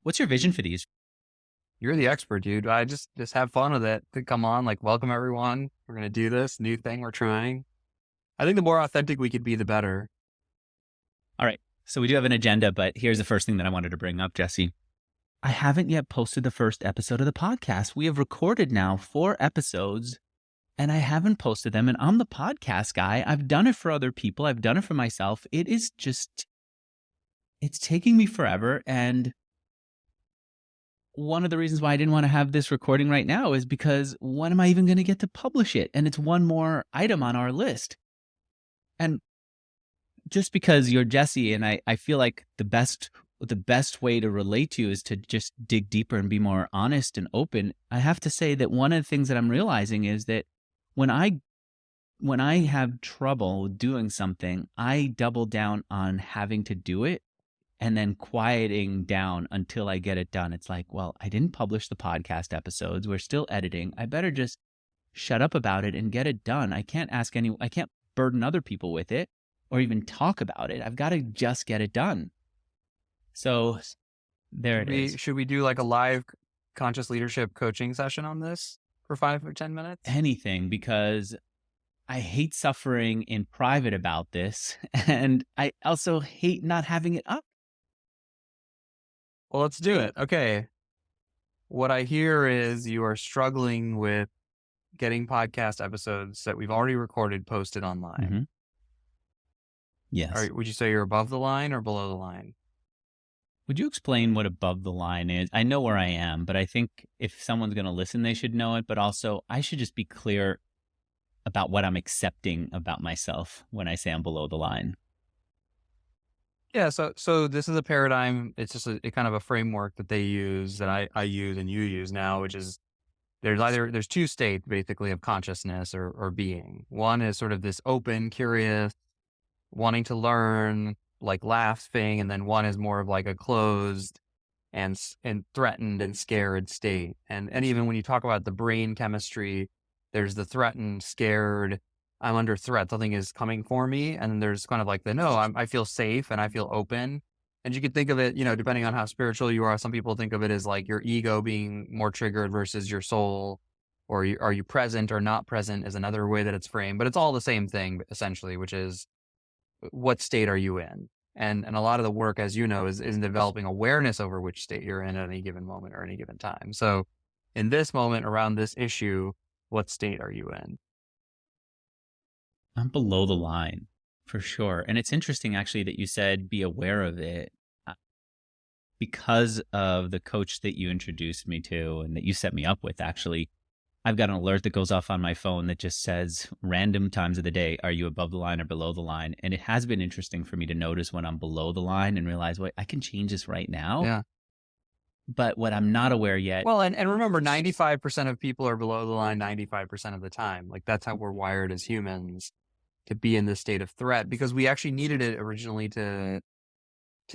What's your vision for these? You're the expert, dude. I just have fun with it. To come on, like, welcome everyone. We're gonna do this new thing we're trying. I think the more authentic we could be, the better. All right. So we do have an agenda, but here's the first thing that I wanted to bring up, Jesse. I haven't yet posted the first episode of the podcast. We have recorded now 4 episodes and I haven't posted them. And I'm the podcast guy. I've done it for other people. I've done it for myself. It is just, it's taking me forever. And one of the reasons why I didn't want to have this recording right now is because when am I even going to get to publish it? And it's one more item on our list. And just because you're Jesse, and I feel like the best way to relate to you is to just dig deeper and be more honest and open. I have to say that one of the things that I'm realizing is that when I when I have trouble doing something, I double down on having to do it and then quieting down until I get it done. It's like, well, I didn't publish the podcast episodes. We're still editing. I better just shut up about it and get it done. I can't burden other people with it or even talk about it. I've got to just get it done. So there Should it we is. should we do like a live conscious leadership coaching session on this for 5 or 10 minutes? Anything, because I hate suffering in private about this. And I also hate not having it up. Well, let's do it. Okay. What I hear is you are struggling with getting podcast episodes that we've already recorded posted online. Hmm. Yes. Would you say you're above the line or below the line? Would you explain what above the line is? I know where I am, but I think if someone's going to listen, they should know it. But also, I should just be clear about what I'm accepting about myself when I say I'm below the line. Yeah, so this is a paradigm. It's just a kind of a framework that they use that I use and you use now, which is there's two states basically of consciousness or being. One is sort of this open, curious, wanting to learn, like laughing, and then one is more of like a closed and threatened and scared state. And even when you talk about the brain chemistry, there's the threatened, scared, I'm under threat, something is coming for me. And then there's kind of like the no, I feel safe and I feel open. And you could think of it, depending on how spiritual you are, some people think of it as like your ego being more triggered versus your soul, or are you present or not present is another way that it's framed. But it's all the same thing essentially, which is what state are you in? And a lot of the work, as you know, is in developing awareness over which state you're in at any given moment or any given time. So in this moment around this issue, what state are you in? I'm below the line for sure. And it's interesting actually that you said be aware of it because of the coach that you introduced me to and that you set me up with. Actually, I've got an alert that goes off on my phone that just says random times of the day, are you above the line or below the line? And it has been interesting for me to notice when I'm below the line and realize, wait, I can change this right now. Yeah. But what I'm not aware yet. Well, and remember, 95% of people are below the line 95% of the time. Like that's how we're wired as humans to be in this state of threat because we actually needed it originally to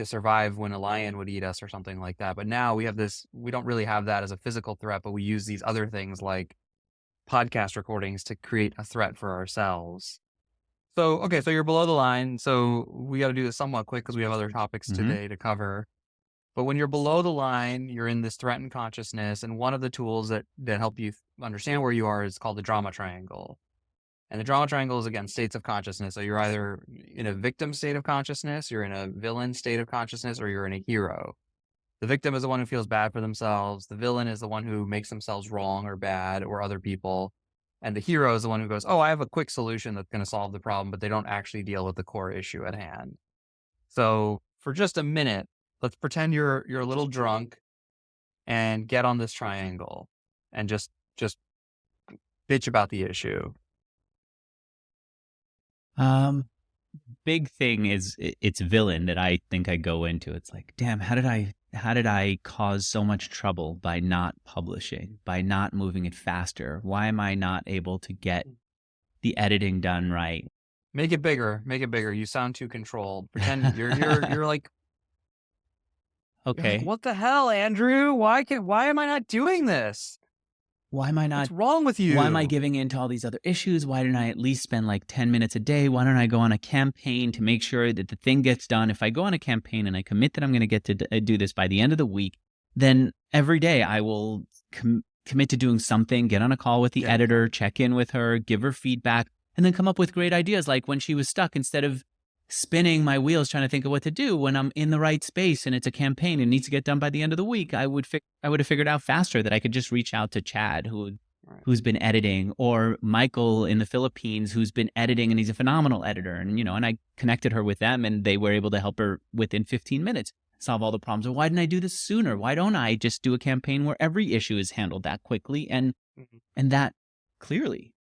survive when a lion would eat us or something like that. But now we don't really have that as a physical threat, but we use these other things like podcast recordings to create a threat for ourselves. So, okay, so you're below the line. So we got to do this somewhat quick because we have other topics Mhm. today to cover. But when you're below the line, you're in this threatened consciousness. And one of the tools that help you understand where you are is called the drama triangle. And the drama triangle is, again, states of consciousness. So you're either in a victim state of consciousness, you're in a villain state of consciousness, or you're in a hero. The victim is the one who feels bad for themselves. The villain is the one who makes themselves wrong or bad or other people. And the hero is the one who goes, oh, I have a quick solution that's going to solve the problem, but they don't actually deal with the core issue at hand. So for just a minute, let's pretend you're a little drunk and get on this triangle and just bitch about the issue. Um, Big thing is it's villain that I think I go into. It's like, damn, how did I cause so much trouble by not publishing, by not moving it faster? Why am I not able to get the editing done right? Make it bigger. Make it bigger. You sound too controlled. Pretend you're like you're like, Okay. what the hell, Andrew? Why am I not doing this? Why am I not What's wrong with why am I you? giving in to all these other issues? Why didn't I at least spend like 10 minutes a day? Why don't I go on a campaign to make sure that the thing gets done? If I go on a campaign and I commit that I'm going to get to do this by the end of the week, then every day I will commit to doing something, get on a call with the Getting editor, done. check in with her, give her feedback, and then come up with great ideas. Like when she was stuck, instead of spinning my wheels trying to think of what to do, when I'm in the right space and it's a campaign and needs to get done by the end of the week, I would have figured out faster that I could just reach out to Chad, Right. who's been editing, or Michael in the Philippines, who's been editing, and he's a phenomenal editor. And, and I connected her with them, and they were able to help her within 15 minutes solve all the problems. Or why didn't I do this sooner? Why don't I just do a campaign where every issue is handled that quickly and Mhm. that clearly,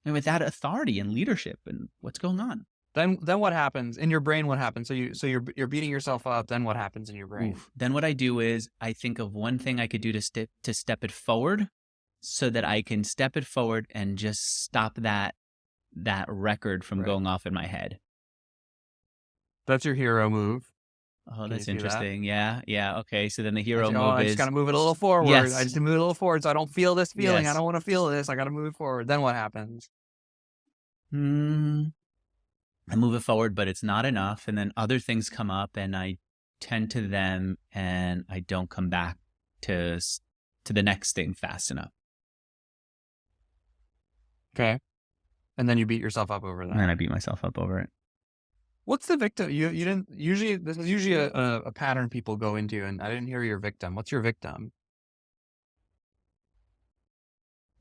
and with that authority and leadership and what's going on? Then what happens in your brain? What happens? So you're beating yourself up. Then what happens in your brain? Oof. Then what I do is I think of one thing I could do to step it forward, so that I can step it forward and just stop that record from Right. going off in my head. That's your hero move. Oh, Can you that's see that? interesting. Yeah. Okay. So then the I hero say, move I just is, gotta move it a little forward. yes, I just move it a little forward so I don't feel this feeling. I yes. don't want to feel this. I gotta move it forward. Then what happens? I move it forward, but it's not enough. And then other things come up and I tend to them and I don't come back to the next thing fast enough. Okay. And then you beat yourself up over And then that. I beat myself up over it. What's the victim? You didn't usually. This is usually a pattern people go into, and I didn't hear your victim. What's your victim?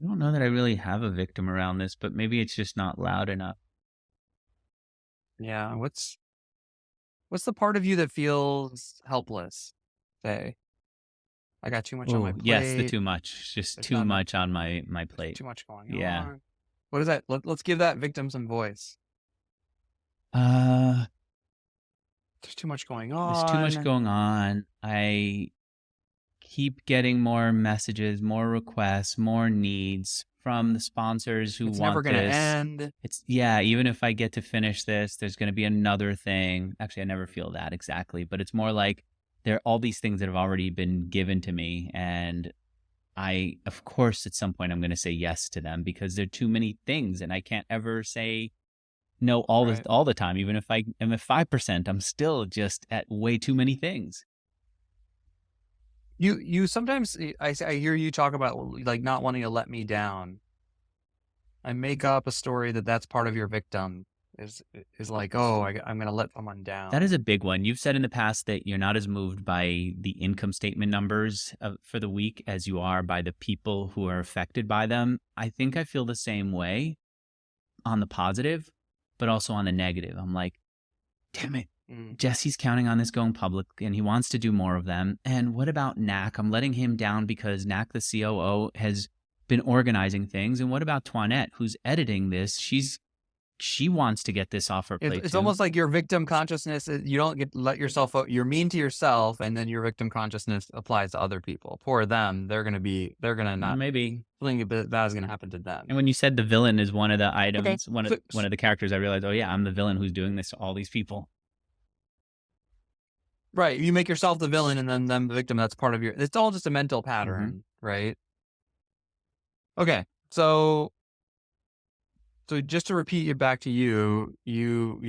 I don't know that I really have a victim around this, but maybe it's just not loud enough. Yeah. What's the part of you that feels helpless? Say, I got too much on my Oh, plate. yes, the too much. Just There's too not enough. much on my There's plate. too much going Yeah. on. What is that? Let's give that victim some voice. There's There's too much going too much on. going on. I keep getting more messages, more requests, more needs from the sponsors who It's never want gonna this. end. Even if I get to finish this, there's going to be another thing. Actually, I never feel that exactly, but it's more like there are all these things that have already been given to me, and of course, at some point I'm going to say yes to them because there are too many things, and I can't ever say no Right. all the time. Even if I am at 5%, I'm still just at way too many things. You sometimes I hear you talk about like not wanting to let me down. I make up a story that's part of your victim is like, oh, I'm gonna let someone down. That is a big one. You've said in the past that you're not as moved by the income statement numbers for the week as you are by the people who are affected by them. I think I feel the same way on the positive, but also on the negative. I'm like, damn it. Jesse's counting on this going public and he wants to do more of them. And what about Knack? I'm letting him down because Knack, the COO, has been organizing things. And what about Toinette, who's editing this? She wants to get this off her plate. It's too. almost like your victim consciousness. You don't get let yourself. You're mean to yourself, and then your victim consciousness applies to other people. Poor them. They're gonna not. Maybe something bad is gonna happen to them. And when you said the villain is one of the items, Okay. one of the characters, I realized, oh yeah, I'm the villain who's doing this to all these people. Right. You make yourself the villain and then them the victim. That's part of it's all just a mental pattern, right? Okay. So just to repeat it back to you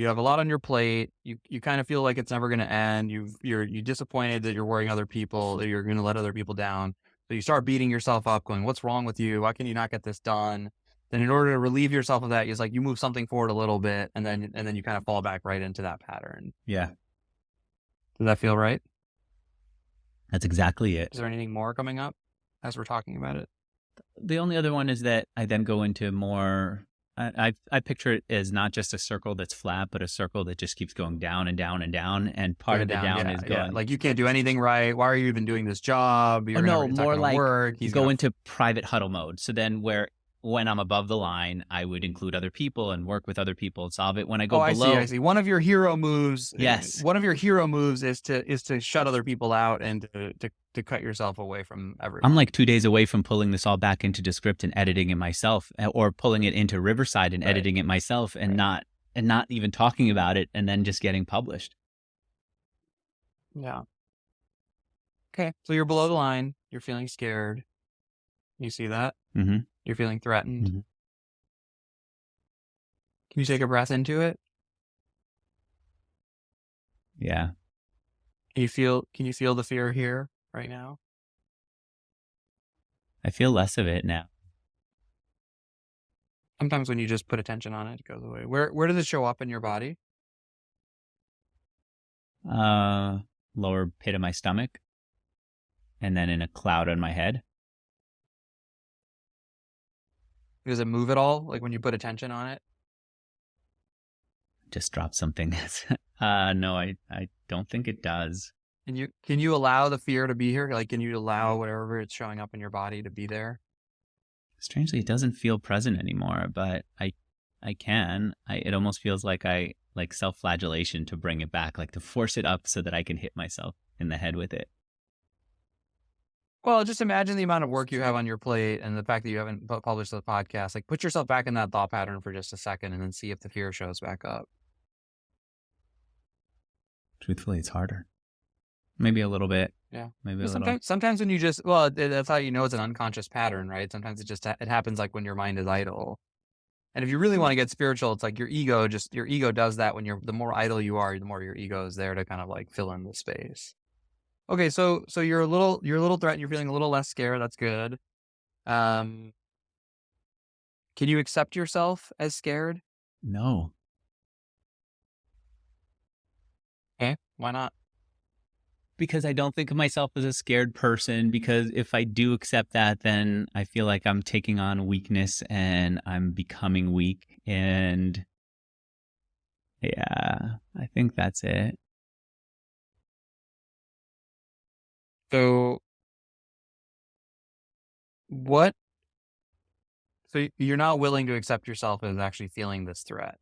have a lot on your plate. You kind of feel like it's never going to end. You're disappointed that you're worrying other people, that you're going to let other people down. So you start beating yourself up going, what's wrong with you? Why can you not get this done? Then in order to relieve yourself of that, it's like you move something forward a little bit and then you kind of fall back right into that pattern. Yeah. Does that feel right? That's exactly it. Is there anything more coming up as we're talking about it? The only other one is that I then go into more, I picture it as not just a circle that's flat, but a circle that just keeps going down and down and down. And part of the down is going like, you can't do anything right. Why are you even doing this job? You're more like work. you go into private huddle mode. So then when I'm above the line, I would include other people and work with other people and solve it. When I go below, I see. One of your hero moves. Yes. One of your hero moves is to shut other people out and to cut yourself away from everyone. I'm like 2 days away from pulling this all back into Descript and editing it myself, or pulling it into Riverside and editing it myself, and not even talking about it, and then just getting published. Yeah. Okay. So you're below the line. You're feeling scared. You see that? Mm-hmm. You're feeling threatened. Mm-hmm. Can you take a breath into it? Yeah. Can you feel the fear here right now? I feel less of it now. Sometimes when you just put attention on it, it goes away. Where does it show up in your body? Uh, Lower pit of my stomach, and then in a cloud on my head. Does it move at all? Like when you put attention on it? Just dropped something. No, I don't think it does. Can you allow the fear to be here? Like, can you allow whatever it's showing up in your body to be there? Strangely, it doesn't feel present anymore, but I can. It almost feels like I like self-flagellation to bring it back, like to force it up so that I can hit myself in the head with it. Well, just imagine the amount of work you have on your plate and the fact that you haven't published the podcast. Like, put yourself back in that thought pattern for just a second and then see if the fear shows back up. Truthfully, it's harder. Maybe a little bit. Yeah. Maybe a little. Sometimes when you just, well, that's how you know it's an unconscious pattern, right? Sometimes it happens like when your mind is idle. And if you really want to get spiritual, it's like your ego does that when the more idle you are, the more your ego is there to kind of like fill in the space. Okay, so you're a little threatened, you're feeling a little less scared, that's good. Can you accept yourself as scared? No. Okay, why not? Because I don't think of myself as a scared person, because if I do accept that, then I feel like I'm taking on weakness and I'm becoming weak. And yeah, I think that's it. So what so you're not willing to accept yourself as actually feeling this threat.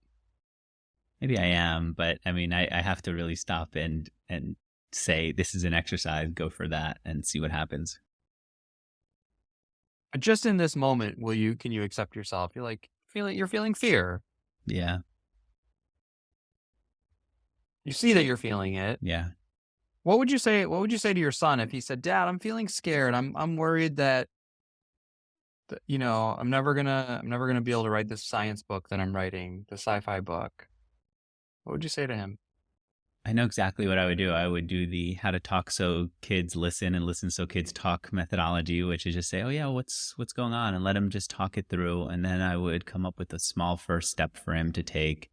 Maybe I am, but I mean, I have to really stop and say, this is an exercise, go for that and see what happens. Just in this moment, can you accept yourself? You're feeling fear. Yeah. You see that you're feeling it. Yeah. What would you say to your son if he said, "Dad, I'm feeling scared. I'm worried that I'm never gonna be able to write this science book that I'm writing, the sci-fi book." What would you say to him? I know exactly what I would do. I would do the how to talk so kids listen and listen so kids talk methodology, which is just say, oh yeah, what's going on, and let him just talk it through. And then I would come up with a small first step for him to take,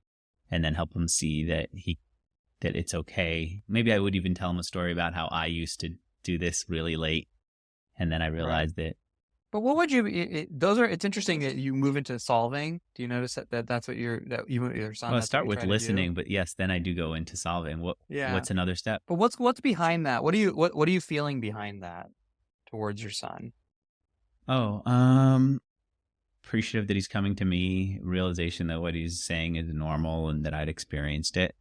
and then help him see that it's okay. Maybe I would even tell him a story about how I used to do this really late, and then I realized that. But what would you? It's interesting that you move into solving. Do you notice that's what your son? Well, I That's what start you with try to do? listening, but yes, then I do go into solving. Yeah. What's another step? But what's behind that? What are you feeling behind that towards your son? Oh, appreciative that he's coming to me, realization that what he's saying is normal and that I'd experienced it.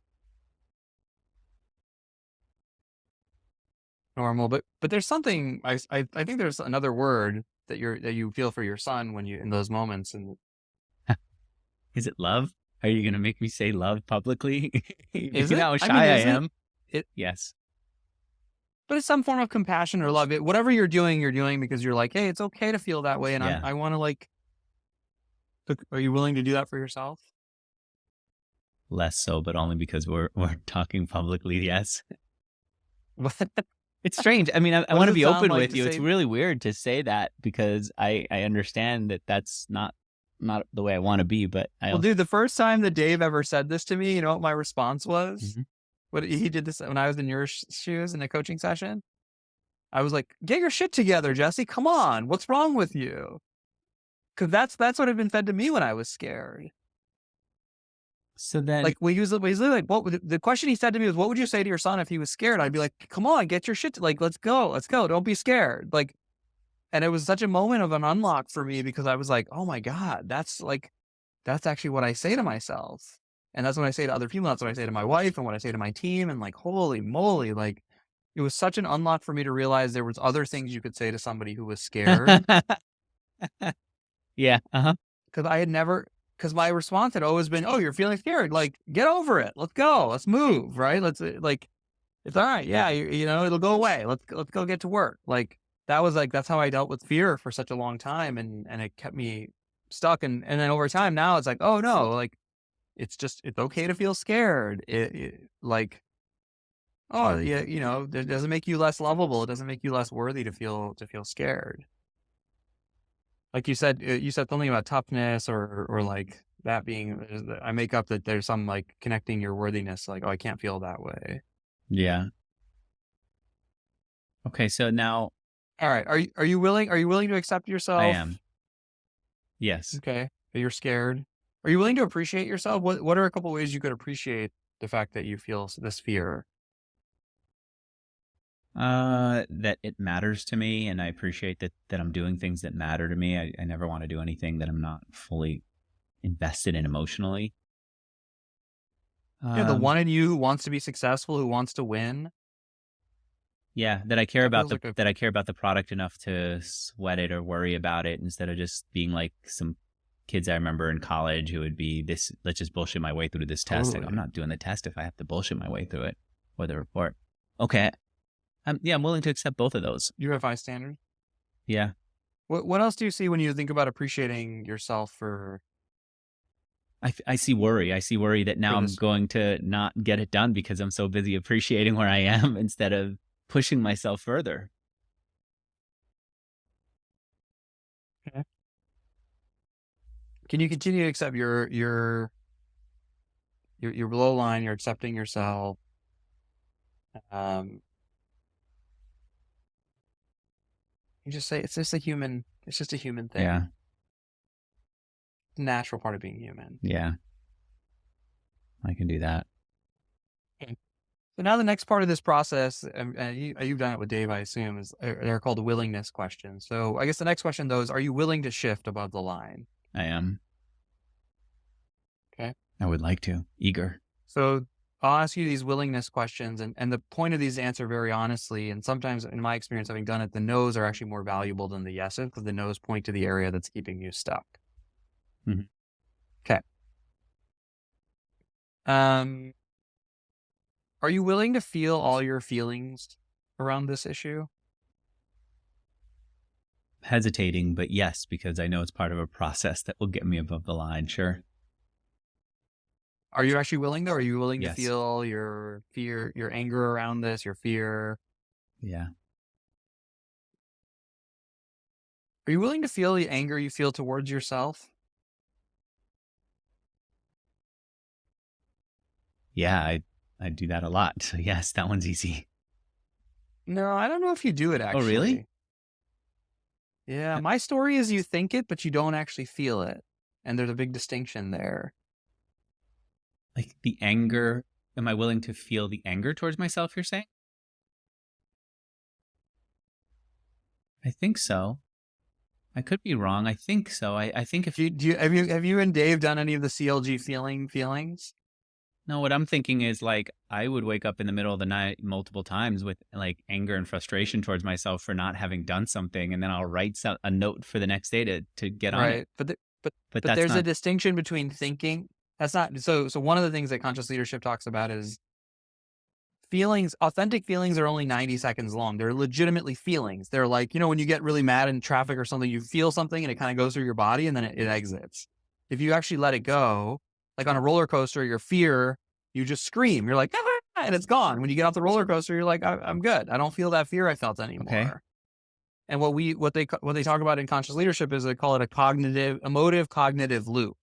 Normal, but there's something I think there's another word that you feel for your son when you in those moments, and Is it love? Are you going to make me say love publicly? is You it? know how I shy mean, I is am. it? Yes. But it's some form of compassion or love. Whatever you're doing because you're like, hey, it's okay to feel that way, and Yeah. I want to like. Are you willing to do that for yourself? Less so, but only because we're talking publicly. Yes. What? It's strange. I mean, I What want to does it be sound open like with to you. It's say? really weird to say that because I understand that that's not the way I want to be, but I Well, also. dude, the first time that Dave ever said this to me, you know what my response was? Mhm. What he did this when I was in your shoes in a coaching session. I was like, "Get your shit together, Jesse. Come on, what's wrong with you?" Because that's what had been fed to me when I was scared. So then, Like he was literally like, the question he said to me was, "What would you say to your son if he was scared?" I'd be like, "Come on, get your shit. Like, let's go. Don't be scared." Like, and it was such a moment of an unlock for me because I was like, "Oh my god, that's actually what I say to myself." And that's what I say to other people. That's what I say to my wife and what I say to my team. And like, holy moly, like it was such an unlock for me to realize there was other things you could say to somebody who was scared. yeah. Uh-huh. Because my response had always been, "Oh, you're feeling scared. Like, get over it. Let's go. Let's move. Right. Like, it's all right. Yeah. It'll go away. Let's go get to work." Like that's how I dealt with fear for such a long time. And it kept me stuck. And then over time now it's like, oh no, like, it's okay to feel scared. Like, oh yeah, it doesn't make you less lovable. It doesn't make you less worthy to feel scared. Like you said something about toughness or like that being, I make up that there's some like connecting your worthiness, like, oh, I can't feel that way. Yeah. Okay. So now All right. Are you willing to accept I yourself? am. Yes. Okay. But you're scared. Are you willing to appreciate yourself? What are a couple ways you could appreciate the fact that you feel this fear? That it matters to me, and I appreciate that I'm doing things that matter to me. I never want to do anything that I'm not fully invested in emotionally. Yeah, the Um, one in you who wants to be successful, who wants to win. yeah, That feels like a that I care about the product enough to sweat it or worry about it instead of just being like some kids I remember in college who would be this, let's just bullshit my way through this test. Like, I'm totally. not doing the test if I have to bullshit my way through it or the report. Okay. I'm willing to accept both of those. You have high standards. Yeah. What else do you see when you think about appreciating yourself I see worry. I see worry that now for I'm this? going to not get it done because I'm so busy appreciating where I am instead of pushing myself further. Okay. Can you continue to accept your below line? You're accepting yourself. Um, you just say it's just a human. It's just a human Yeah. thing. Natural part of being human. Yeah. I can do that. Okay. So now the next part of this process, you've done it with Dave, I assume, is they're called the willingness questions. So I guess the next question though is, are you willing to shift above the line? I am. Okay. I would like to. Eager. So I'll ask you these willingness questions, and the point of these is to answer very honestly. And sometimes, in my experience, having done it, the no's are actually more valuable than the yeses because the no's point to the area that's keeping you stuck. Mhm. Okay. Um, are you willing to feel all your feelings around this issue? Hesitating, but yes, because I know it's part of a process that will get me above the line. Sure. Are you actually willing though? Are you willing to Yes. feel your fear, your anger around this, your fear? Yeah. Are you willing to feel the anger you feel towards yourself? Yeah. I do that a lot. So yes, that one's easy. No, I don't know if you do it Oh, really? actually. Yeah, my story is you think it, but you don't actually feel it. And there's a big distinction there. Like the anger. Am I willing to feel the anger towards myself, you're saying? I think so. I could be wrong. I think so. I think if Have you and Dave done any of the CLG feelings? no, what I'm thinking is like I would wake up in the middle of the night multiple times with like anger and frustration towards myself for not having done something, and then I'll write a note for the next day to get on it. Right. But But that's there's a not. distinction between thinking. That's not so one of the things that conscious leadership talks about is feelings. Authentic feelings are only 90 seconds long. They're legitimately feelings. They're like, when you get really mad in traffic or something, you feel something and it kind of goes through your body and then it exits. If you actually let it go, like on a roller coaster, your fear, you just scream. You're like, "Ah," and it's gone. When you get off the roller coaster, you're like, I'm good. I don't feel that fear I felt Okay. anymore. And what they talk about in conscious leadership is they call it emotive cognitive loop,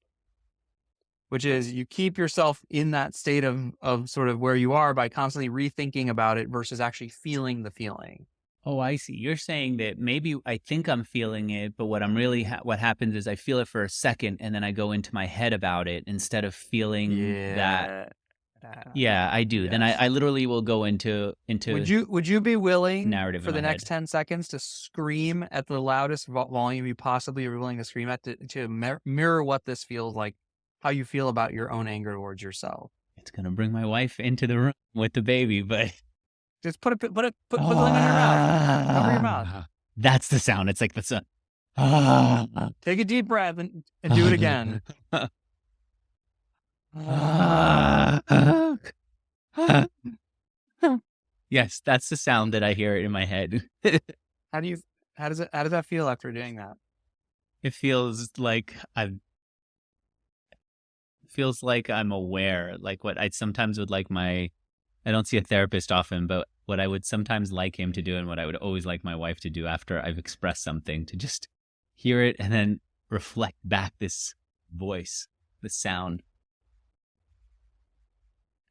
which is you keep yourself in that state of sort of where you are by constantly rethinking about it versus actually feeling the feeling. Oh, I see. You're saying that maybe I think I'm feeling it, but what I'm really what happens is I feel it for a second, and then I go into my head about it instead of feeling that. Yeah. Yeah, I do. Then Yes. I literally will go into Would you be willing narrative in for my the head. next 10 seconds to scream at the loudest volume you possibly are willing to scream at to mirror what this feels like, how you feel about your own anger towards yourself? It's gonna bring my wife into the room with the baby, but Just put something in your mouth. Cover your mouth. That's the sound. It's like the sound. Take a deep breath and do it again. Yes, that's the sound that I hear in my head. How do you how does that feel after doing that? It feels like I'm aware. Like what I sometimes would like I don't see a therapist often, but what I would sometimes like him to do and what I would always like my wife to do after I've expressed something to just hear it, and then reflect back this voice, the sound.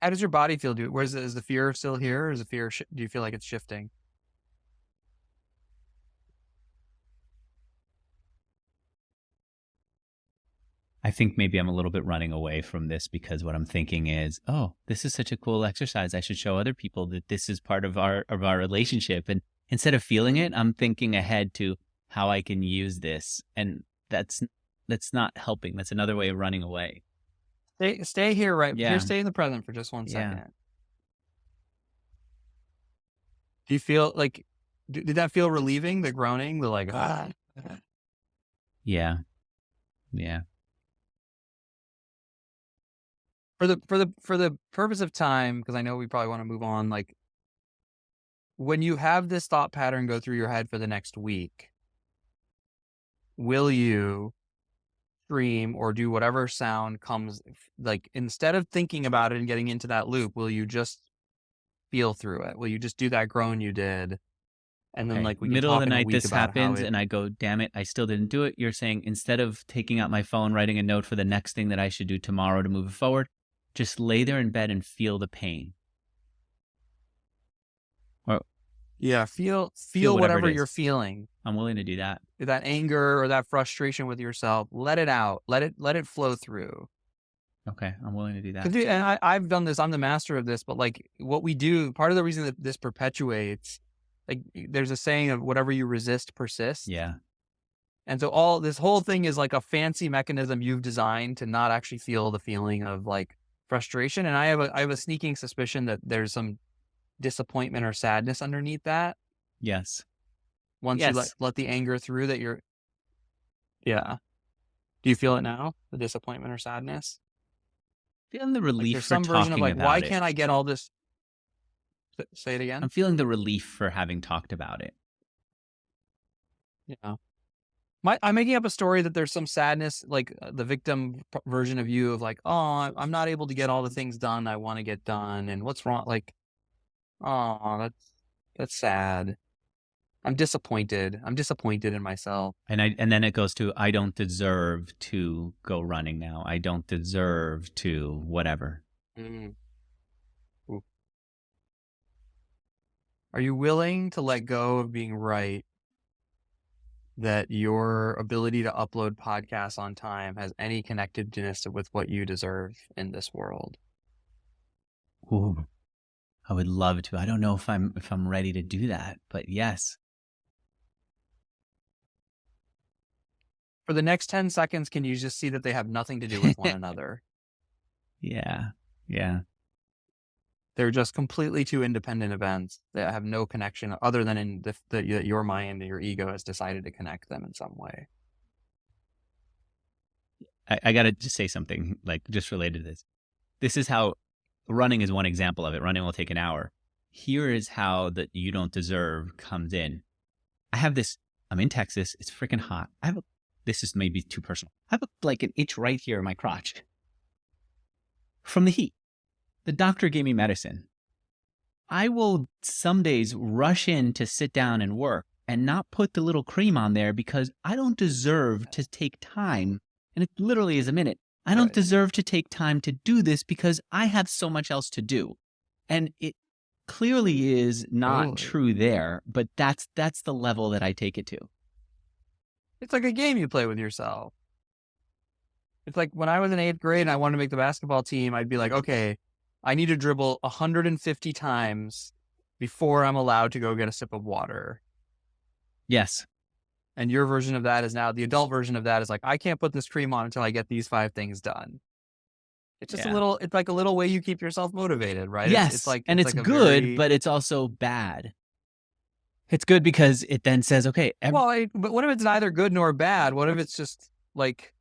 How does your body feel? Is the fear still here? Or is the fear, do you feel like it's shifting? I think maybe I'm a little bit running away from this because what I'm thinking is, oh, this is such a cool exercise. I should show other people that this is part of our relationship. And instead of feeling it, I'm thinking ahead to how I can use this. And that's not helping. That's another way of running away. Stay here, right here. Yeah. Stay in the present for just one Yeah. second. Do you feel like, did that feel relieving? The groaning, the like, ah. Yeah. Yeah. For the purpose of time, because I know we probably want to move on, like when you have this thought pattern go through your head for the next week, will you stream or do whatever sound comes, like instead of thinking about it and getting into that loop, will you just feel through it? Will you just do that groan you did? And then Okay. like we can Middle of talk the in a night, week this about how happens, it, and I go, damn it, I still didn't do it. You're saying instead of taking out my phone, writing a note for the next thing that I should do tomorrow to move it forward, just lay there in bed and feel the pain. Or yeah, feel whatever whatever it you're is. feeling. I'm willing to do that. That anger or that frustration with yourself, let it out. Let it flow through. Okay, I'm willing to do that. And I've done this. I'm the master of this. But like what we do, part of the reason that this perpetuates, like there's a saying of whatever you resist persists. Yeah. And so this whole thing is like a fancy mechanism you've designed to not actually feel the feeling of like frustration. And I have a sneaking suspicion that there's some disappointment or sadness underneath that. Yes. Once Yes. you let the anger through that yeah. Do you feel it now? The disappointment or sadness? Feeling the Like relief there's for some version of talking like, why about it. can't I get all this? Say it again. I'm feeling the relief for having talked about it. Yeah. I'm making up a story that there's some sadness, like the victim version of you of like, oh, I'm not able to get all the things done I want to get done. And what's wrong? Like, oh, that's sad. I'm disappointed. I'm disappointed in myself. And then it goes to, I don't deserve to go running now. I don't deserve to whatever. Mm. Are you willing to let go of being right that your ability to upload podcasts on time has any connectedness with what you deserve in this world? Ooh, I would love to. I don't know if I'm ready to do that, but yes. For the next 10 seconds, can you just see that they have nothing to do with one another? Yeah. Yeah. They're just completely two independent events that have no connection other than in that your mind and your ego has decided to connect them in some way. I got to just say something like just related to this. This is how running is one example of it. Running will take an hour. Here is how that you don't deserve comes in. I'm in Texas. It's freaking hot. This is maybe too personal. I have like an itch right here in my crotch from the heat. The doctor gave me medicine. I will some days rush in to sit down and work and not put the little cream on there because I don't deserve to take time. And it literally is a minute. I don't deserve to take time to do this because I have so much else to do. And it clearly is not true there, but that's the level that I take it to. It's like a game you play with yourself. It's like when I was in 8th grade and I wanted to make the basketball team, I'd be like, okay, I need to dribble 150 times before I'm allowed to go get a sip of water. Yes. And your version of that is now, the adult version of that is like, I can't put this cream on until I get these 5 things done. It's just it's like a little way you keep yourself motivated, right? Yes. It's good, but it's also bad. It's good because it then says, okay. But what if it's neither good nor bad? What if it's just like,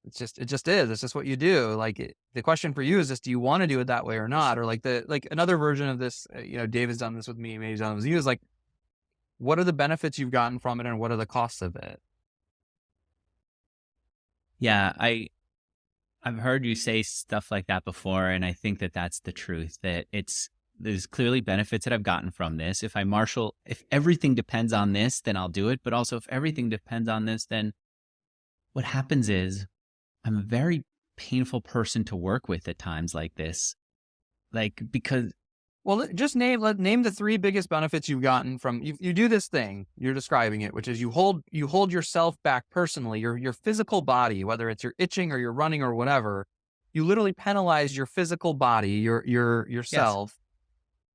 it just is. It's just what you do. Like the question for you is just, do you want to do it that way or not? Or like another version of this, Dave has done this with me, maybe he's done it with you, is like, what are the benefits you've gotten from it and what are the costs of it? Yeah, I've heard you say stuff like that before, and I think that that's the truth, that it's there's clearly benefits that I've gotten from this. If everything depends on this, then I'll do it. But also, if everything depends on this, then what happens is I'm a very painful person to work with at times like this. Like, because Well, just name the three biggest benefits you've gotten from you do this thing you're describing it, which is you hold yourself back personally, your physical body, whether it's you're itching or you're running or whatever, you literally penalize your physical body, yes, yourself,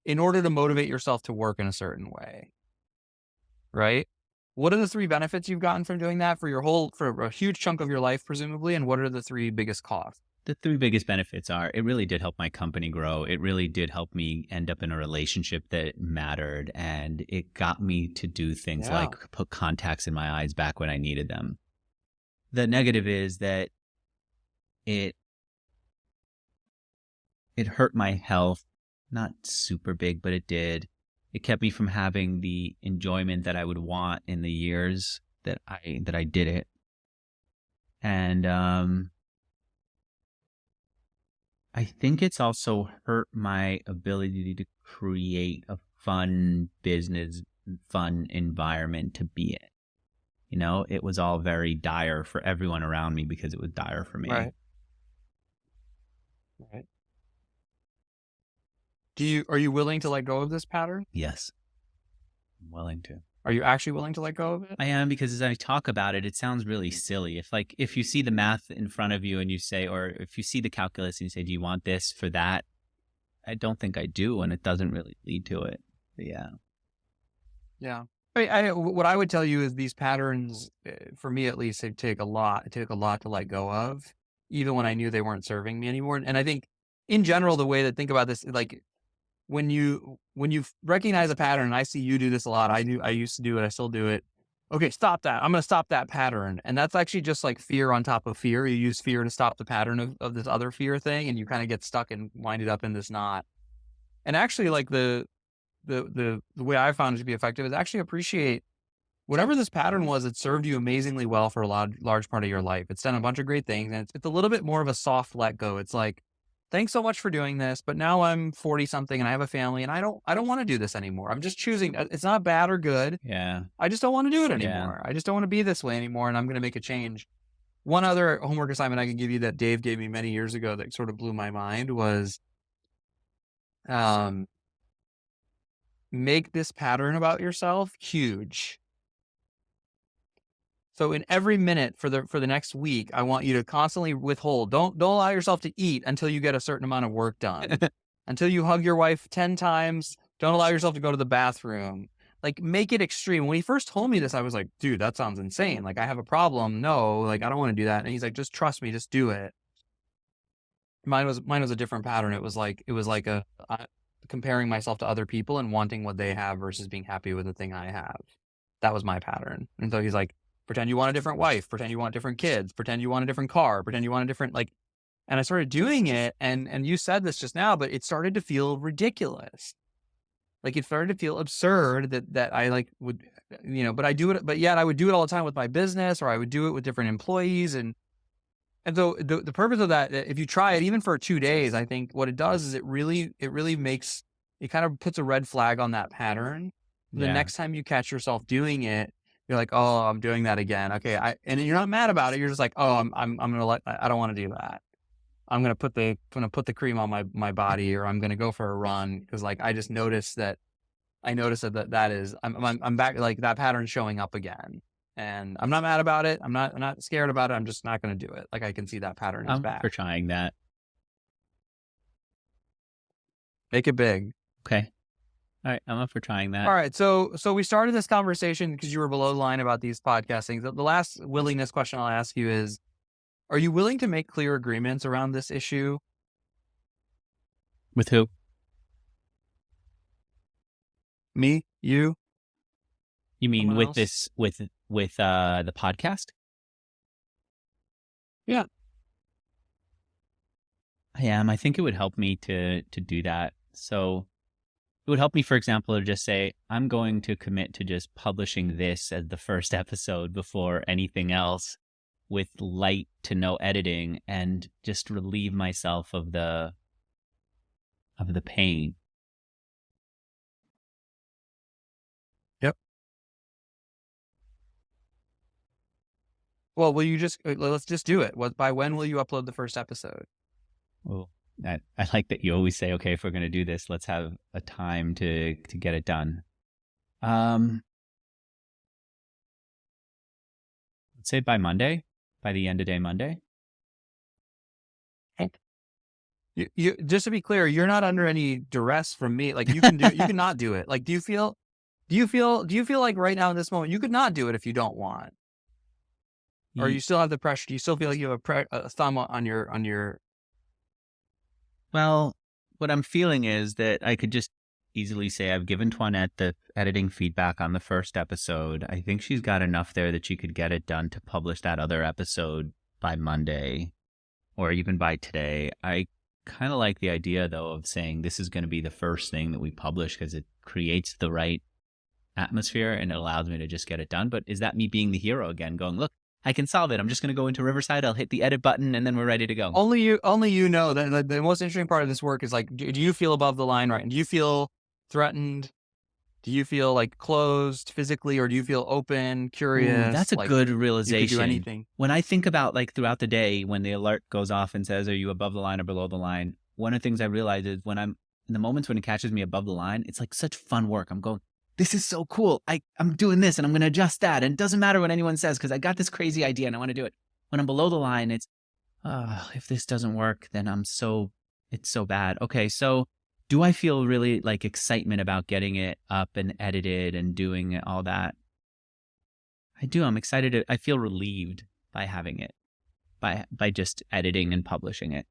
in order to motivate yourself to work in a certain way, right? What are the three benefits you've gotten from doing that for a huge chunk of your life, presumably, and what are the three biggest costs? the three biggest benefits are it really did help my company grow. It really did help me end up in a relationship that mattered. And it got me to do things Yeah. like put contacts in my eyes back when I needed them. The negative is that it it hurt my health. Not super big, but it did. It kept me from having the enjoyment that I would want in the years that I did it. And I think it's also hurt my ability to create a fun business, fun environment to be in. You know, it was all very dire for everyone around me because it was dire for me. Right. Right. Are you willing to let go of this pattern? Yes, I'm willing to. Are you actually willing to let go of it? I am, because as I talk about it, it sounds really silly. If you see the math in front of you and you say, or if you see the calculus and you say, do you want this for that? I don't think I do, and it doesn't really lead to it. But yeah. Yeah. What I would tell you is these patterns, for me at least, they take a lot. It took a lot to let go of, even when I knew they weren't serving me anymore. And I think, in general, the way to think about this, like when you recognize a pattern, and I see you do this a lot. I used to do it. I still do it. Okay, stop that. I'm going to stop that pattern. And that's actually just like fear on top of fear. You use fear to stop the pattern of this other fear thing, and you kind of get stuck and winded up in this knot. And actually, like the way I found it to be effective is actually appreciate whatever this pattern was. It served you amazingly well for a large part of your life. It's done a bunch of great things, and it's a little bit more of a soft let go. It's like, thanks so much for doing this, but now I'm 40 something and I have a family and I don't want to do this anymore. I'm just choosing. It's not bad or good. Yeah. I just don't want to do it Yeah. anymore. I just don't want to be this way anymore, and I'm going to make a change. One other homework assignment I can give you that Dave gave me many years ago that sort of blew my mind was, um, make this pattern about yourself huge. So in every minute for the next week, I want you to constantly withhold. Don't allow yourself to eat until you get a certain amount of work done. Until you hug your wife 10 times, don't allow yourself to go to the bathroom. Like, make it extreme. When he first told me this, I was like, dude, that sounds insane. Like, I have a problem. No, like, I don't want to do that. And he's like, just trust me, just do it. Mine was a different pattern. It was like comparing myself to other people and wanting what they have versus being happy with the thing I have. That was my pattern. And so he's like, pretend you want a different wife, pretend you want different kids, pretend you want a different car, pretend you want a different, like, and I started doing it. And you said this just now, but it started to feel ridiculous. Like, it started to feel absurd that I like would, but I do it, but yet I would do it all the time with my business, or I would do it with different employees. And so the purpose of that, if you try it even for 2 days, I think what it does is it really makes, it kind of puts a red flag on that pattern. The Yeah. next time you catch yourself doing it, you're like, oh, I'm doing that again. Okay. And you're not mad about it. You're just like, oh, I'm going to I don't want to do that. I'm going to put the cream on my body, or I'm going to go for a run. Cause like, I noticed that I'm back, like that pattern showing up again. And I'm not mad about it. I'm not scared about it. I'm just not going to do it. Like, I can see that pattern is I'm back. for trying that. Make it big. Okay. All right. I'm up for trying that. All right. So we started this conversation because you were below the line about these podcast things. The last willingness question I'll ask you is, are you willing to make clear agreements around this issue? With who? Me? You? You mean Someone with else? this, with the podcast? Yeah. I am. I think it would help me to do that. So it would help me, for example, to just say, I'm going to commit to just publishing this as the first episode before anything else, with light to no editing, and just relieve myself of the pain. Well, will you just let's just do it. By when will you upload the first episode? Well, I like that you always say, okay, if we're going to do this, let's have a time to get it done. Um, let's say by Monday, by the end of day Monday. You just to be clear, you're not under any duress from me. Like you can do, you can not do it. Like, do you feel like right now in this moment you could not do it if you don't want, or you still have the pressure? Do you still feel like you have a thumb on your? Well, what I'm feeling is that I could just easily say I've given Toinette the editing feedback on the first episode. I think she's got enough there that she could get it done to publish that other episode by Monday or even by today. I kind of like the idea, though, of saying this is going to be the first thing that we publish because it creates the right atmosphere and it allows me to just get it done. But is that me being the hero again, going, look, I can solve it. I'm just going to go into Riverside. I'll hit the edit button and then we're ready to go. Only you know that the most interesting part of this work is like, do you feel above the line, right? And do you feel threatened? Do you feel like closed physically, or do you feel open, curious? Ooh, that's a like good you could do realization. anything. When I think about like throughout the day, when the alert goes off and says, are you above the line or below the line? One of the things I realize is when I'm in the moments when it catches me above the line, it's like such fun work. I'm going, this is so cool. I'm doing this and I'm going to adjust that. And it doesn't matter what anyone says because I got this crazy idea and I want to do it. When I'm below the line, it's, if this doesn't work, then it's so bad. Okay, so do I feel really like excitement about getting it up and edited and doing all that? I do. I'm excited. I feel relieved by having it, by just editing and publishing it.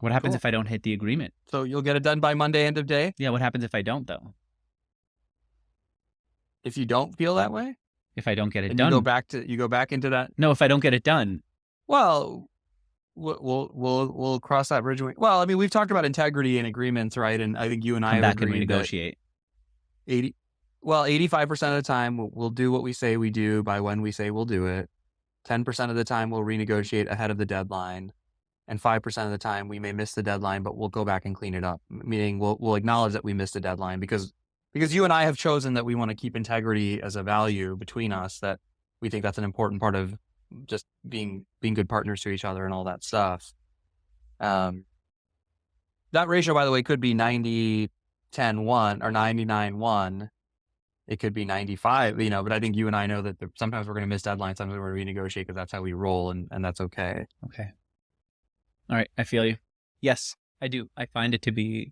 What happens Cool. if I don't hit the agreement? So you'll get it done by Monday, end of day? Yeah, what happens if I don't, though? If you don't feel that way? If I don't get it And done? you go back into that? No, if I don't get it done. Well, we'll cross that bridge. Well, I mean, we've talked about integrity and agreements, right? And I think you and I Come have back and agreed that renegotiate. 85% of the time we'll do what we say we do by when we say we'll do it. 10% of the time we'll renegotiate ahead of the deadline. And 5% of the time we may miss the deadline, but we'll go back and clean it up. Meaning we'll acknowledge that we missed the deadline because you and I have chosen that we want to keep integrity as a value between us, that we think that's an important part of just being good partners to each other and all that stuff. That ratio, by the way, could be 90-10-1 or 99-1. It could be 95, but I think you and I know that sometimes we're going to miss deadlines, sometimes we're going to renegotiate because that's how we roll, and that's okay. Okay. All right, I feel you. Yes, I do. I find it to be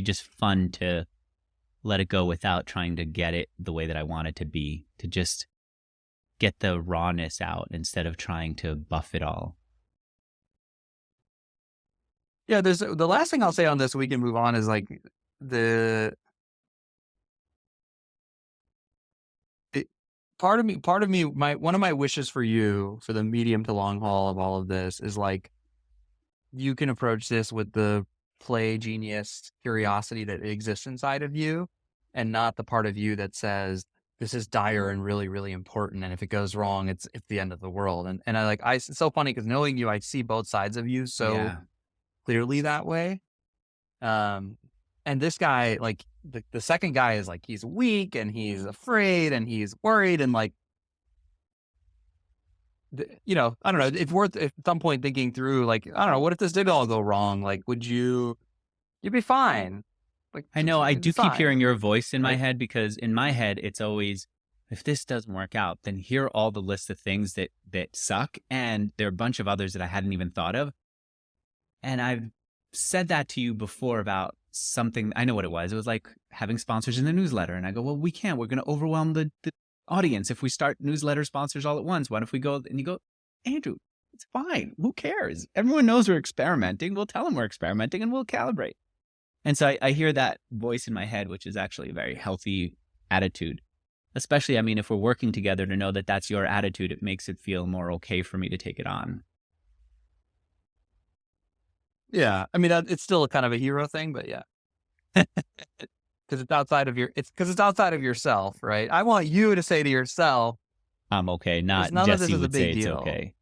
just fun to let it go without trying to get it the way that I want it to be, to just get the rawness out instead of trying to buff it all. Yeah, there's the last thing I'll say on this, we can move on, is like part of me, one of my wishes for you for the medium to long haul of all of this is like, you can approach this with the play genius curiosity that exists inside of you, and not the part of you that says this is dire and really, really important, and if it goes wrong, it's the end of the world. And it's so funny because knowing you, I see both sides of you so clearly that way. And this guy, like the second guy, is like, he's weak and he's afraid and he's worried, and like, I don't know. It's worth at some point thinking through, like, I don't know, what if this did all go wrong? Like, you'd be fine. Like, I know, I do keep hearing your voice in my Right. head, because in my head, it's always, if this doesn't work out, then here are all the lists of things that suck. And there are a bunch of others that I hadn't even thought of. And I've said that to you before about something. I know what it was. It was like having sponsors in the newsletter. And I go, well, we can't. We're going to overwhelm the audience if we start newsletter sponsors all at once. What if we go? And you go, Andrew, it's fine. Who cares? Everyone knows we're experimenting. We'll tell them we're experimenting and we'll calibrate. And so I hear that voice in my head, which is actually a very healthy attitude. Especially, I mean, if we're working together, to know that that's your attitude, it makes it feel more okay for me to take it on. Yeah, I mean, it's still kind of a hero thing, but yeah, because it's outside of yourself, right? I want you to say to yourself, I'm okay. Not none of this Jesse is a would say big it's deal. okay.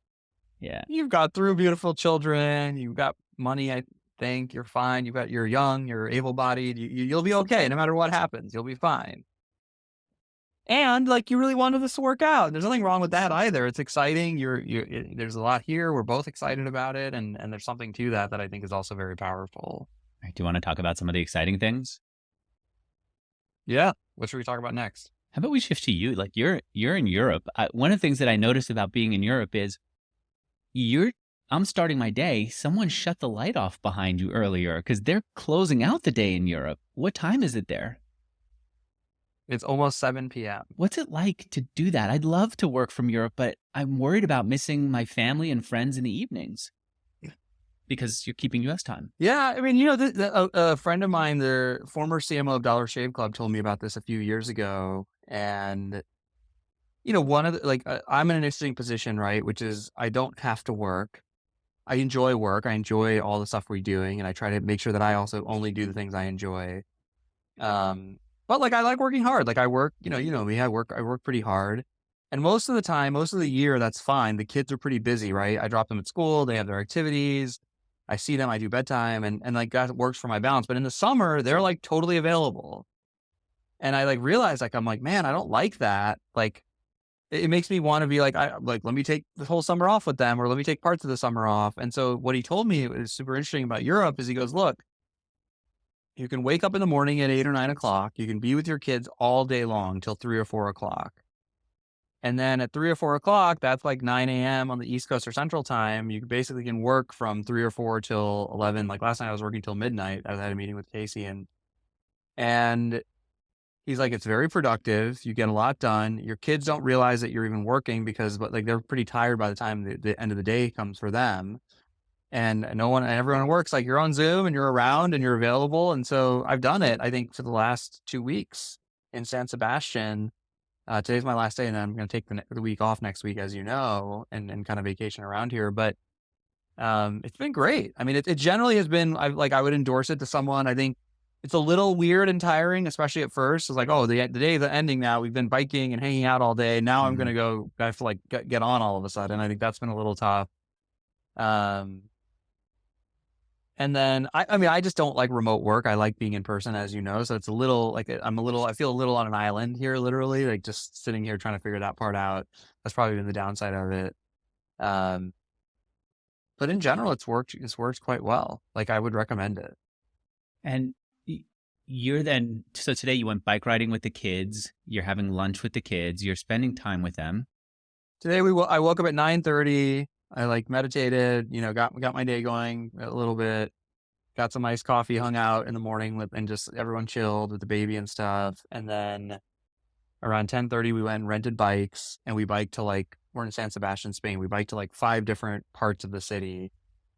Yeah. You've got 3 beautiful children, you've got money, I think you're fine. You're young, you're able-bodied, you'll be okay no matter what happens. You'll be fine. And like you really wanted this to work out. There's nothing wrong with that either. It's exciting. There's a lot here. We're both excited about it, and there's something to that that I think is also very powerful. Right, do you want to talk about some of the exciting things? Yeah. What should we talk about next? How about we shift to you? Like you're in Europe. One of the things that I noticed about being in Europe is you're I'm starting my day. Someone shut the light off behind you earlier because they're closing out the day in Europe. What time is it there? It's almost 7 p.m. What's it like to do that? I'd love to work from Europe, but I'm worried about missing my family and friends in the evenings because you're keeping US time. Yeah, I mean, a friend of mine, the former CMO of Dollar Shave Club, told me about this a few years ago, and one of the I'm in an interesting position, right? Which is I don't have to work. I enjoy work. I enjoy all the stuff we're doing, and I try to make sure that I also only do the things I enjoy. Um, but like I like working hard. Like I work, me. I work pretty hard, and most of the time, most of the year, that's fine. The kids are pretty busy, right? I drop them at school. They have their activities. I see them. I do bedtime, and like that works for my balance. But in the summer, they're like totally available, and I like realize like I'm like, man, I don't like that. Like it makes me want to be like, let me take the whole summer off with them, or let me take parts of the summer off. And so what he told me was super interesting about Europe is he goes, look, you can wake up in the morning at 8 or 9 o'clock. You can be with your kids all day long till 3 or 4 o'clock. And then at 3 or 4 o'clock, that's like 9 a.m. on the East Coast or Central Time. You basically can work from 3 or 4 till 11. Like last night I was working till midnight. I had a meeting with Casey and he's like, it's very productive. You get a lot done. Your kids don't realize that you're even working because, but like they're pretty tired by the time the end of the day comes for them. And everyone works like you're on Zoom and you're around and you're available. And so I've done it, I think, for the last 2 weeks in San Sebastian. Today's my last day, and then I'm going to take the week off next week, as you know, and kind of vacation around here. But it's been great. I mean, it generally has been. I would endorse it to someone. I think it's a little weird and tiring, especially at first. It's like, oh, the day is ending now. We've been biking and hanging out all day. Now I'm going to go. I have to like get on all of a sudden. I think that's been a little tough. And then I mean, I just don't like remote work. I like being in person, as you know. So it's a little like I feel a little on an island here, literally, like just sitting here trying to figure that part out. That's probably been the downside of it. Um, but in general, it's worked. It's worked quite well. Like I would recommend it. And you're then, so today you went bike riding with the kids. You're having lunch with the kids. You're spending time with them. Today I woke up at 9:30. I like meditated, got my day going a little bit, got some iced coffee, hung out in the morning and just everyone chilled with the baby and stuff. And then around 10:30, we went and rented bikes and we biked to we're in San Sebastian, Spain. We biked to like 5 different parts of the city.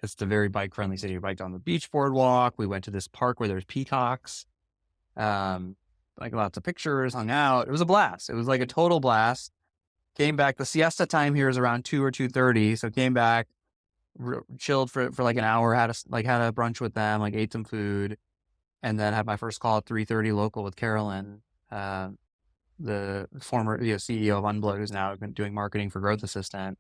It's a very bike friendly city. We biked on the beach boardwalk. We went to this park where there's peacocks. Like lots of pictures, hung out. It was a blast. It was like a total blast. Came back. The siesta time here is around 2 or 2:30. So came back, chilled for like an hour, had a brunch with them, like ate some food, and then had my first call at 3:30 local with Carolyn, the former CEO of Unbloat, who's now been doing marketing for Growth Assistant,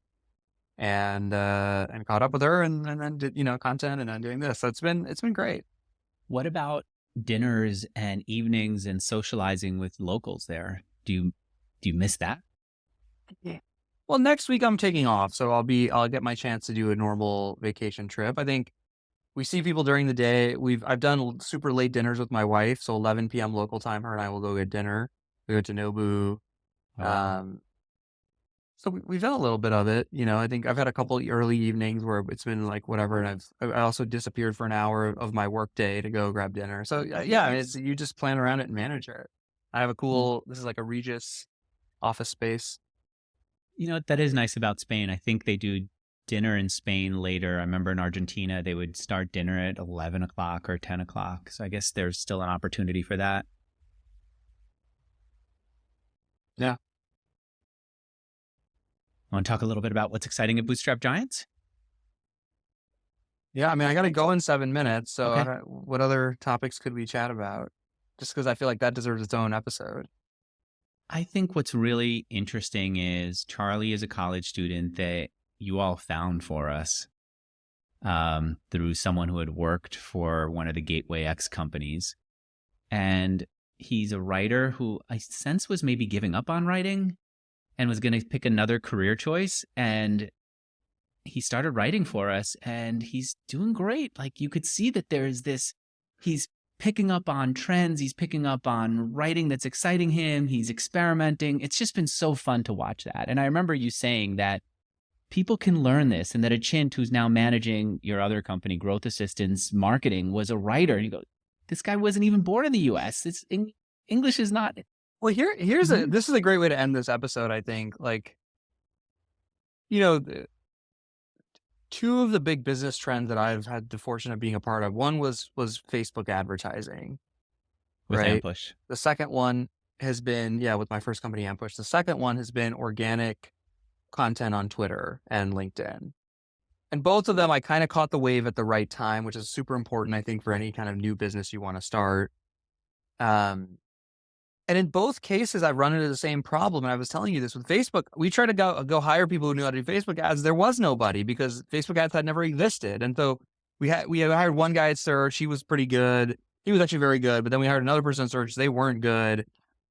and caught up with her, and then did content, and then doing this. So it's been great. What about dinners and evenings and socializing with locals there? Do you miss that? Yeah. Well, next week I'm taking off, so I'll get my chance to do a normal vacation trip. I think we see people during the day. I've done super late dinners with my wife, so 11 p.m. local time. Her and I will go get dinner. We go to Nobu. So we've done a little bit of it. I think I've had a couple early evenings where it's been like whatever, and I also disappeared for an hour of my work day to go grab dinner. So yeah, I mean, you just plan around it and manage it. I have this is like a Regis office space. That is nice about Spain. I think they do dinner in Spain later. I remember in Argentina, they would start dinner at 11 o'clock or 10 o'clock. So I guess there's still an opportunity for that. Yeah. Want to talk a little bit about what's exciting at Bootstrap Giants? Yeah, I mean, I got to go in 7 minutes. So Okay. what other topics could we chat about? Just because I feel like that deserves its own episode. I think what's really interesting is Charlie is a college student that you all found for us through someone who had worked for one of the Gateway X companies. And he's a writer who I sense was maybe giving up on writing and was going to pick another career choice. And he started writing for us, and he's doing great. Like, you could see that there's this, he's picking up on trends. He's picking up on writing that's exciting him. He's experimenting. It's just been so fun to watch that. And I remember you saying that people can learn this, and that Achint, who's now managing your other company, Growth Assistance Marketing, was a writer. And you go, this guy wasn't even born in the US. English is not. Well, here's Mhm. this is a great way to end this episode, I think. Like, you know, two of the big business trends that I've had the fortune of being a part of, one was Facebook advertising, With right? Ampush. The second one has been, yeah, with my first company, Ampush. The second one has been organic content on Twitter and LinkedIn. And both of them, I kind of caught the wave at the right time, which is super important, I think, for any kind of new business you want to start. And in both cases, I've run into the same problem. And I was telling you this with Facebook. We tried to go hire people who knew how to do Facebook ads. There was nobody because Facebook ads had never existed. And so we hired one guy at Search. He was pretty good. He was actually very good. But then we hired another person at Search. They weren't good.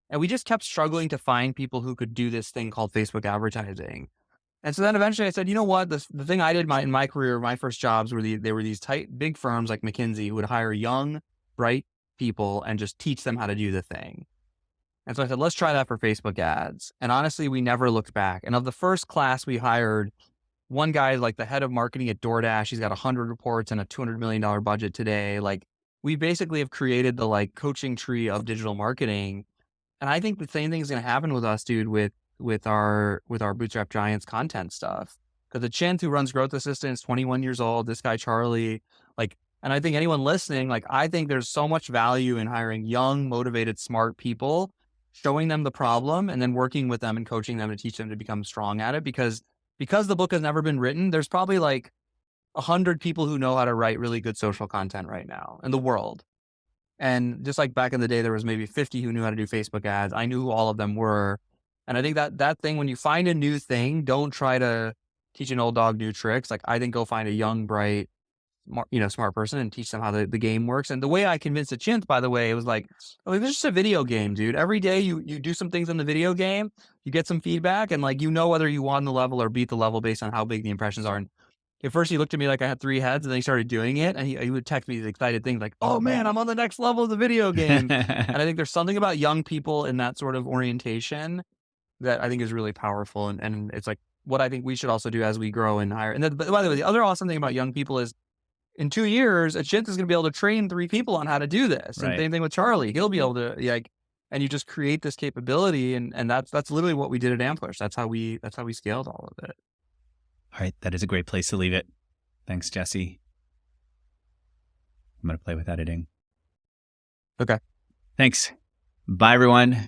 And we just kept struggling to find people who could do this thing called Facebook advertising. And so then eventually I said, you know what? The thing I did in my career, my first jobs were they were these tight, big firms like McKinsey who would hire young, bright people and just teach them how to do the thing. And so I said, let's try that for Facebook ads. And honestly, we never looked back. And of the first class we hired, one guy is like the head of marketing at DoorDash. He's got 100 reports and a $200 million budget today. Like, we basically have created the like coaching tree of digital marketing. And I think the same thing is going to happen with us, dude, with our Bootstrap Giants content stuff. Because Achint, who runs Growth Assistant, is 21 years old. This guy, Charlie, like, and I think anyone listening, like, I think there's so much value in hiring young, motivated, smart people, showing them the problem and then working with them and coaching them to teach them to become strong at it. Because the book has never been written, there's probably like 100 people who know how to write really good social content right now in the world. And just like back in the day, there was maybe 50 who knew how to do Facebook ads. I knew who all of them were. And I think that thing, when you find a new thing, don't try to teach an old dog new tricks. Like, I think go find a young, bright, smart person and teach them how the game works. And the way I convinced Achint, by the way, it was like, oh, it's just a video game, dude. Every day you do some things in the video game, you get some feedback, and like, whether you won the level or beat the level based on how big the impressions are. And at first he looked at me like I had 3 heads, and then he started doing it, and he would text me these excited things like, oh man, I'm on the next level of the video game. And I think there's something about young people in that sort of orientation that I think is really powerful. And it's like what I think we should also do as we grow and hire. And then, but by the way, the other awesome thing about young people is in 2 years, Achint is going to be able to train 3 people on how to do this. And Right. same thing with Charlie. He'll be able to like, and you just create this capability. And that's literally what we did at Ampush. That's how we scaled all of it. All right. That is a great place to leave it. Thanks, Jesse. I'm going to play with editing. Okay. Thanks. Bye, everyone.